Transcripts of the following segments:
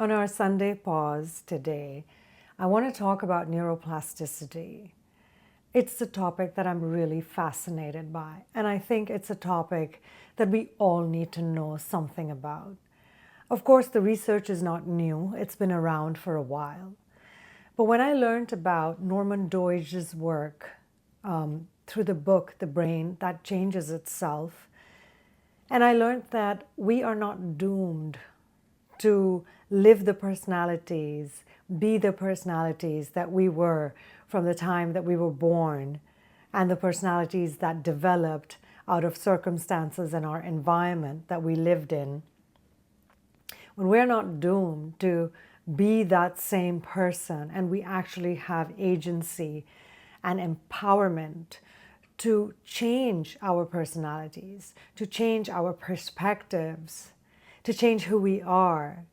On our Sunday pause today, I want to talk about neuroplasticity. It's a topic that I'm really fascinated by, and I think it's a topic that we all need to know something about. Of course, the research is not new, it's been around for a while. But when I learned about Norman Doidge's work through the book, The Brain That Changes Itself, and I learned that we are not doomed to live the personalities, be the personalities that we were from the time that we were born, and the personalities that developed out of circumstances and our environment that we lived in. When we're not doomed to be that same person and we actually have agency and empowerment to change our personalities, to change our perspectives, to change who we are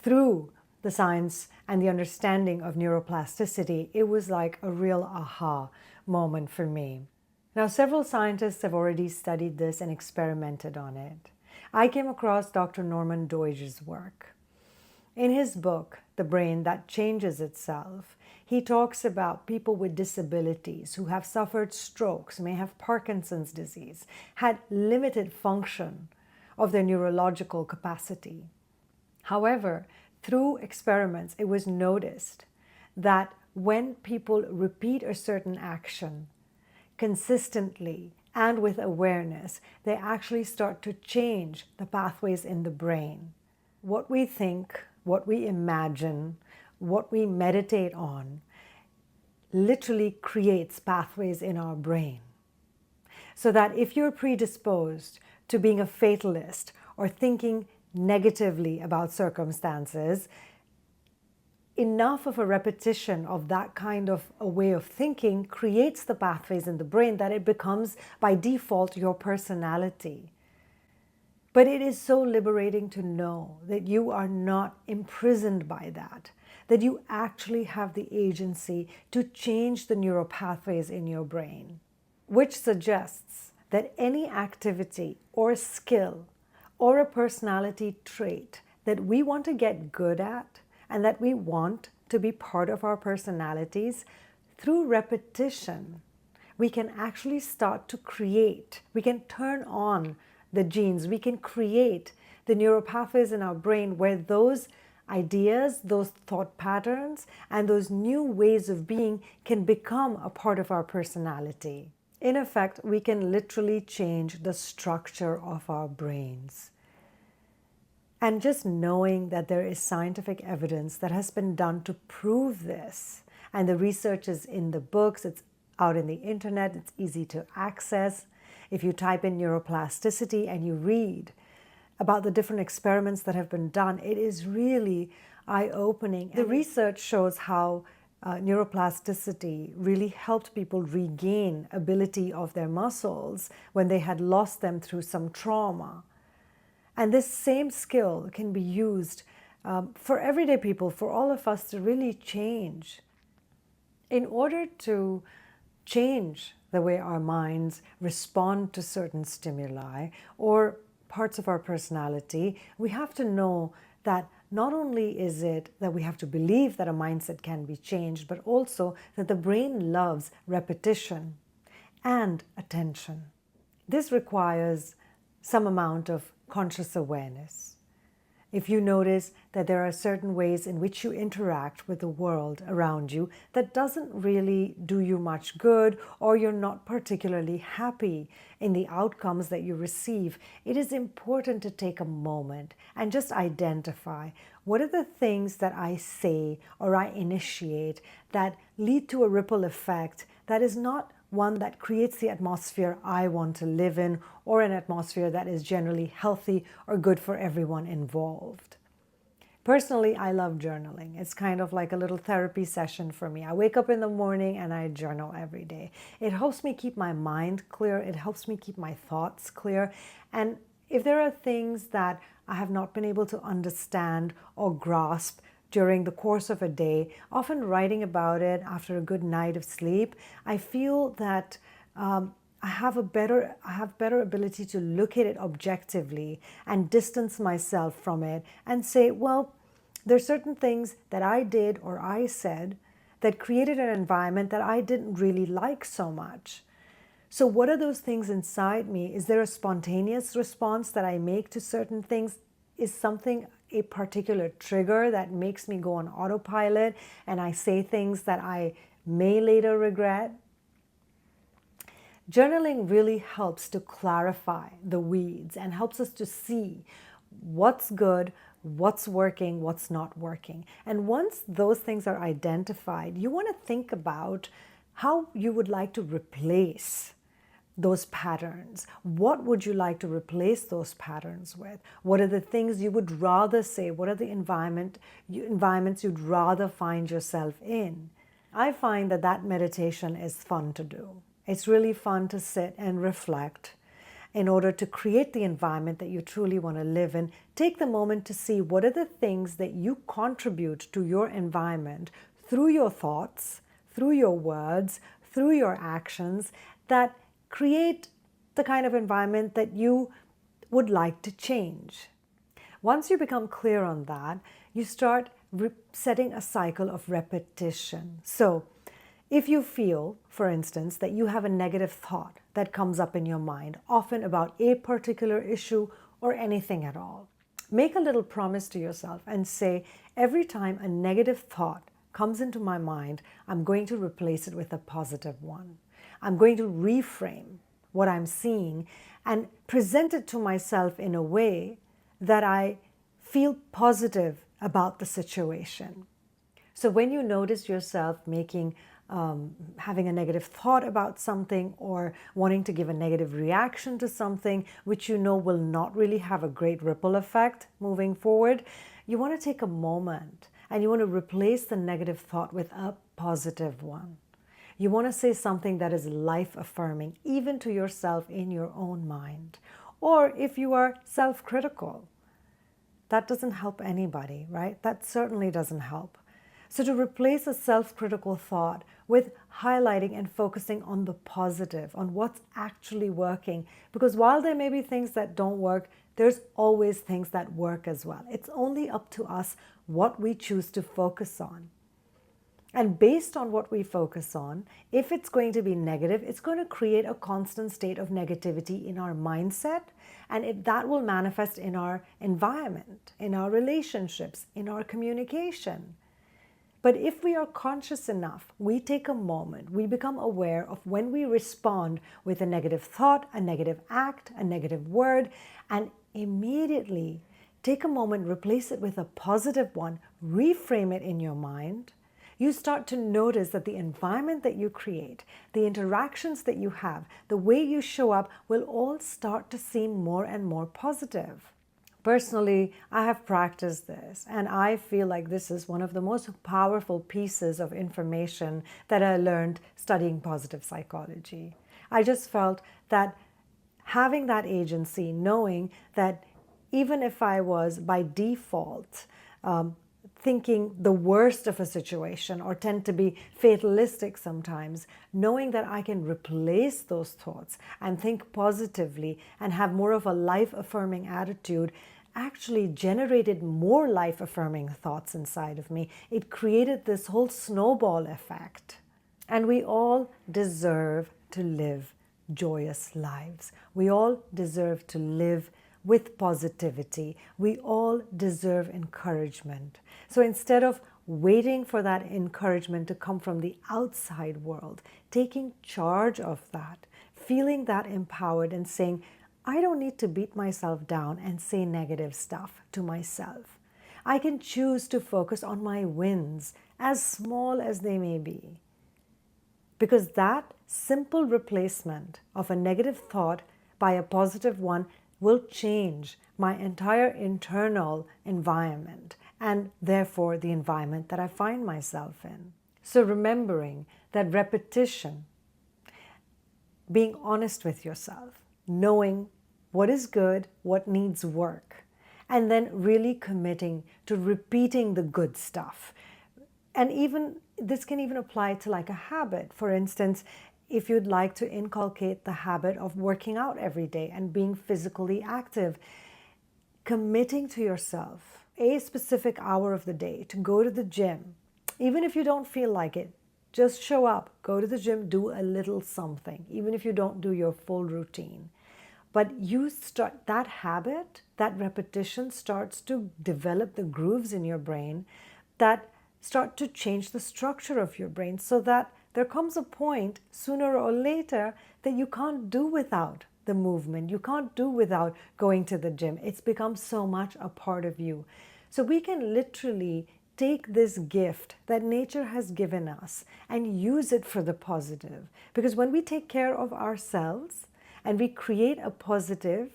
through the science and the understanding of neuroplasticity, it was like a real aha moment for me. Now, several scientists have already studied this and experimented on it. I came across Dr. Norman Doidge's work. In his book, The Brain That Changes Itself, he talks about people with disabilities who have suffered strokes, may have Parkinson's disease, had limited function of their neurological capacity. However, through experiments, it was noticed that when people repeat a certain action consistently and with awareness, they actually start to change the pathways in the brain. What we think, what we imagine, what we meditate on literally creates pathways in our brain. So that if you're predisposed to being a fatalist or thinking negatively about circumstances, enough of a repetition of that kind of a way of thinking creates the pathways in the brain that it becomes by default your personality. But it is so liberating to know that you are not imprisoned by that you actually have the agency to change the neural pathways in your brain, which suggests that any activity or skill or a personality trait that we want to get good at and that we want to be part of our personalities, through repetition, we can actually start to create, we can turn on the genes, we can create the neural pathways in our brain where those ideas, those thought patterns, and those new ways of being can become a part of our personality. In effect, we can literally change the structure of our brains. And just knowing that there is scientific evidence that has been done to prove this, and the research is in the books, it's out in the internet, it's easy to access. If you type in neuroplasticity and you read about the different experiments that have been done, it is really eye-opening. The research shows how neuroplasticity really helped people regain ability of their muscles when they had lost them through some trauma. And this same skill can be used for everyday people, for all of us to really change. In order to change the way our minds respond to certain stimuli or parts of our personality, we have to know that not only is it that we have to believe that a mindset can be changed, but also that the brain loves repetition and attention. This requires some amount of conscious awareness. If you notice that there are certain ways in which you interact with the world around you that doesn't really do you much good, or you're not particularly happy in the outcomes that you receive, it is important to take a moment and just identify what are the things that I say or I initiate that lead to a ripple effect that is not one that creates the atmosphere I want to live in, or an atmosphere that is generally healthy or good for everyone involved. Personally, I love journaling. It's kind of like a little therapy session for me. I wake up in the morning and I journal every day. It helps me keep my mind clear. It helps me keep my thoughts clear. And if there are things that I have not been able to understand or grasp during the course of a day, often writing about it after a good night of sleep, I feel that I have better ability to look at it objectively and distance myself from it and say, well, There's certain things that I did or I said that created an environment that I didn't really like so much. So what are those things inside me? Is there a spontaneous response that I make to certain things? Is something a particular trigger that makes me go on autopilot and I say things that I may later regret? Journaling really helps to clarify the weeds and helps us to see what's good, what's working, what's not working. And once those things are identified, you want to think about how you would like to replace those patterns. What would you like to replace those patterns with? What are the things you would rather say? What are the environments you'd rather find yourself in? I find that meditation is fun to do. It's really fun to sit and reflect in order to create the environment that you truly want to live in. Take the moment to see what are the things that you contribute to your environment through your thoughts, through your words, through your actions that create the kind of environment that you would like to change. Once you become clear on that, you start setting a cycle of repetition. So if you feel, for instance, that you have a negative thought that comes up in your mind, often about a particular issue or anything at all, make a little promise to yourself and say, every time a negative thought comes into my mind, I'm going to replace it with a positive one. I'm going to reframe what I'm seeing and present it to myself in a way that I feel positive about the situation. So when you notice yourself having a negative thought about something or wanting to give a negative reaction to something which you know will not really have a great ripple effect moving forward, you want to take a moment and you want to replace the negative thought with a positive one. You want to say something that is life-affirming, even to yourself in your own mind. Or if you are self-critical, that doesn't help anybody, right? That certainly doesn't help. So to replace a self-critical thought with highlighting and focusing on the positive, on what's actually working, because while there may be things that don't work, there's always things that work as well. It's only up to us what we choose to focus on. And based on what we focus on, if it's going to be negative, it's going to create a constant state of negativity in our mindset, and that will manifest in our environment, in our relationships, in our communication. But if we are conscious enough, we take a moment, we become aware of when we respond with a negative thought, a negative act, a negative word, and immediately take a moment, replace it with a positive one, reframe it in your mind. You start to notice that the environment that you create, the interactions that you have, the way you show up will all start to seem more and more positive. Personally, I have practiced this, and I feel like this is one of the most powerful pieces of information that I learned studying positive psychology. I just felt that having that agency, knowing that even if I was by default thinking the worst of a situation or tend to be fatalistic sometimes, knowing that I can replace those thoughts and think positively and have more of a life-affirming attitude actually generated more life-affirming thoughts inside of me. It created this whole snowball effect. And we all deserve to live joyous lives. We all deserve to live with positivity. We all deserve encouragement. So instead of waiting for that encouragement to come from the outside world, taking charge of that, feeling that empowered and saying, I don't need to beat myself down and say negative stuff to myself. I can choose to focus on my wins, as small as they may be. Because that simple replacement of a negative thought by a positive one will change my entire internal environment and therefore the environment that I find myself in. So remembering that repetition, being honest with yourself, knowing what is good, what needs work, and then really committing to repeating the good stuff. And even this can even apply to like a habit. For instance, if you'd like to inculcate the habit of working out every day and being physically active, committing to yourself a specific hour of the day to go to the gym, even if you don't feel like it, just show up, go to the gym, do a little something, even if you don't do your full routine. But you start that habit, that repetition starts to develop the grooves in your brain that start to change the structure of your brain, so that there comes a point sooner or later that you can't do without the movement. You can't do without going to the gym. It's become so much a part of you. So we can literally take this gift that nature has given us and use it for the positive. Because when we take care of ourselves and we create a positive,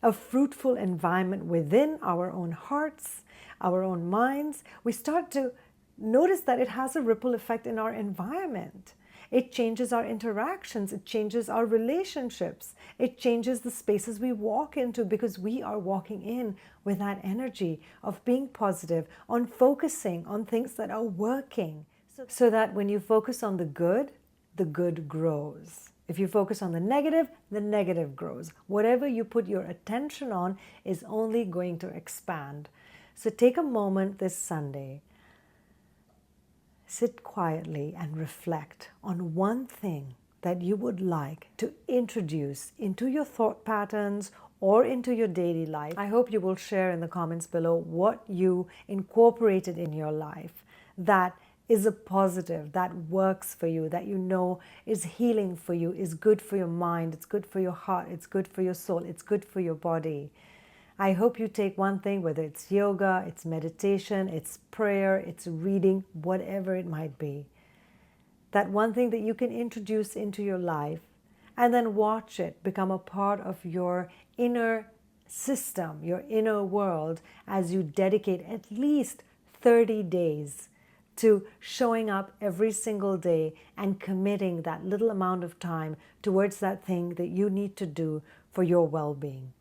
a fruitful environment within our own hearts, our own minds, we start to notice that it has a ripple effect in our environment. It changes our interactions, it changes our relationships, it changes the spaces we walk into, because we are walking in with that energy of being positive, on focusing on things that are working, so that when you focus on the good grows. If you focus on the negative grows. Whatever you put your attention on is only going to expand. So take a moment this Sunday. Sit quietly and reflect on one thing that you would like to introduce into your thought patterns or into your daily life. I hope you will share in the comments below what you incorporated in your life that is a positive, that works for you, that you know is healing for you, is good for your mind, it's good for your heart, it's good for your soul, it's good for your body. I hope you take one thing, whether it's yoga, it's meditation, it's prayer, it's reading, whatever it might be. That one thing that you can introduce into your life and then watch it become a part of your inner system, your inner world, as you dedicate at least 30 days to showing up every single day and committing that little amount of time towards that thing that you need to do for your well-being.